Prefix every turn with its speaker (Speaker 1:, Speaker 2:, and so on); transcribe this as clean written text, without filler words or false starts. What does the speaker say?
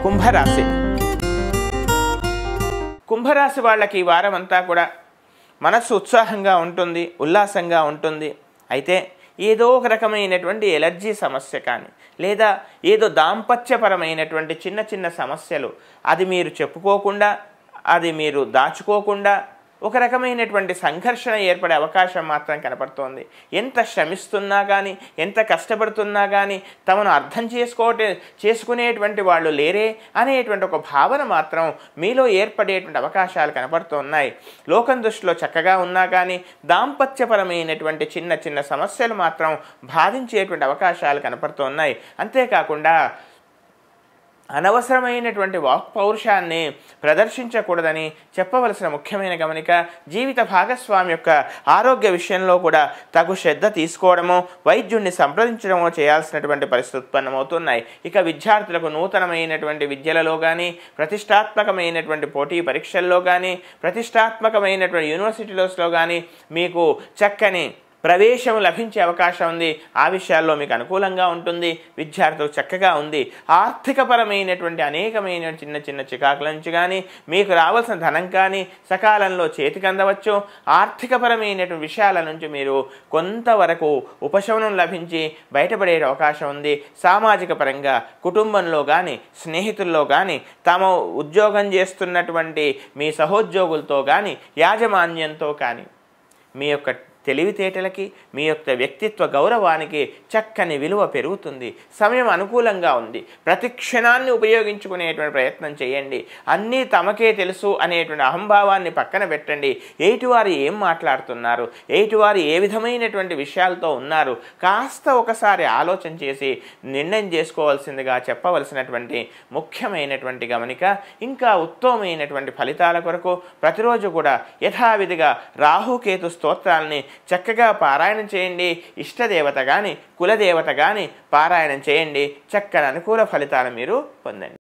Speaker 1: కుంభరాశి. కుంభరాశి వాళ్ళకి ఈ వారం అంతా కూడా మనస్సు ఉత్సాహంగా ఉంటుంది, ఉల్లాసంగా ఉంటుంది. అయితే ఏదో ఒక రకమైనటువంటి ఎలర్జీ సమస్య కానీ లేదా ఏదో దాంపత్యపరమైనటువంటి చిన్న చిన్న సమస్యలు, అది మీరు చెప్పుకోకుండా, అది మీరు దాచుకోకుండా ఒక రకమైనటువంటి సంఘర్షణ ఏర్పడే అవకాశం మాత్రం కనపడుతోంది. ఎంత శ్రమిస్తున్నా కానీ, ఎంత కష్టపడుతున్నా కానీ తమను అర్థం చేసుకునేటువంటి వాళ్ళు లేరే అనేటువంటి ఒక భావన మాత్రం మీలో ఏర్పడేటువంటి అవకాశాలు కనపడుతున్నాయి. లోకం దృష్టిలో చక్కగా ఉన్నా కానీ దాంపత్యపరమైనటువంటి చిన్న చిన్న సమస్యలు మాత్రం బాధించేటువంటి అవకాశాలు కనపడుతున్నాయి. అంతేకాకుండా అనవసరమైనటువంటి వాక్ పౌరుషాన్ని ప్రదర్శించకూడదని చెప్పవలసిన ముఖ్యమైన గమనిక. జీవిత భాగస్వామి యొక్క ఆరోగ్య విషయంలో కూడా తగు శ్రద్ధ తీసుకోవడమో, వైద్యుడిని సంప్రదించడమో చేయాల్సినటువంటి పరిస్థితి ఉత్పన్నమవుతున్నాయి. ఇక విద్యార్థులకు నూతనమైనటువంటి విద్యలలో కానీ, ప్రతిష్టాత్మకమైనటువంటి పోటీ పరీక్షల్లో కానీ, ప్రతిష్టాత్మకమైనటువంటి యూనివర్సిటీలో కానీ మీకు చక్కని ప్రవేశం లభించే అవకాశం ఉంది. ఆ విషయాల్లో మీకు అనుకూలంగా ఉంటుంది. విద్యార్థులకు చక్కగా ఉంది. ఆర్థికపరమైనటువంటి అనేకమైన చిన్న చిన్న చికాకుల నుంచి కానీ, మీకు రావాల్సిన ధనం కానీ సకాలంలో చేతికి అందవచ్చు. ఆర్థికపరమైనటువంటి విషయాల నుంచి మీరు కొంతవరకు ఉపశమనం లభించి బయటపడే అవకాశం ఉంది. సామాజిక పరంగా కుటుంబంలో కానీ, స్నేహితుల్లో కానీ, తాము ఉద్యోగం చేస్తున్నటువంటి మీ సహోద్యోగులతో కానీ, యాజమాన్యంతో కానీ మీ యొక్క తెలివితేటలకి, మీ యొక్క వ్యక్తిత్వ గౌరవానికి చక్కని విలువ పెరుగుతుంది. సమయం అనుకూలంగా ఉంది. ప్రతి క్షణాన్ని ఉపయోగించుకునేటువంటి ప్రయత్నం చేయండి. అన్నీ తమకే తెలుసు అనేటువంటి అహంభావాన్ని పక్కన పెట్టండి. ఎయిటివారు ఏం మాట్లాడుతున్నారు, ఎయిటివారు ఏ విధమైనటువంటి విషయాలతో ఉన్నారు, కాస్త ఒకసారి ఆలోచన చేసి నిర్ణయం చేసుకోవాల్సిందిగా చెప్పవలసినటువంటి ముఖ్యమైనటువంటి గమనిక. ఇంకా ఉత్తమమైనటువంటి ఫలితాల కొరకు ప్రతిరోజు కూడా యథావిధిగా రాహుకేతు స్తోత్రాలని చక్కగా పారాయణం చేయండి. ఇష్టదేవత కానీ, కులదేవత కానీ పారాయణం చేయండి. చక్కని అనుకూల ఫలితాలు మీరు పొందండి.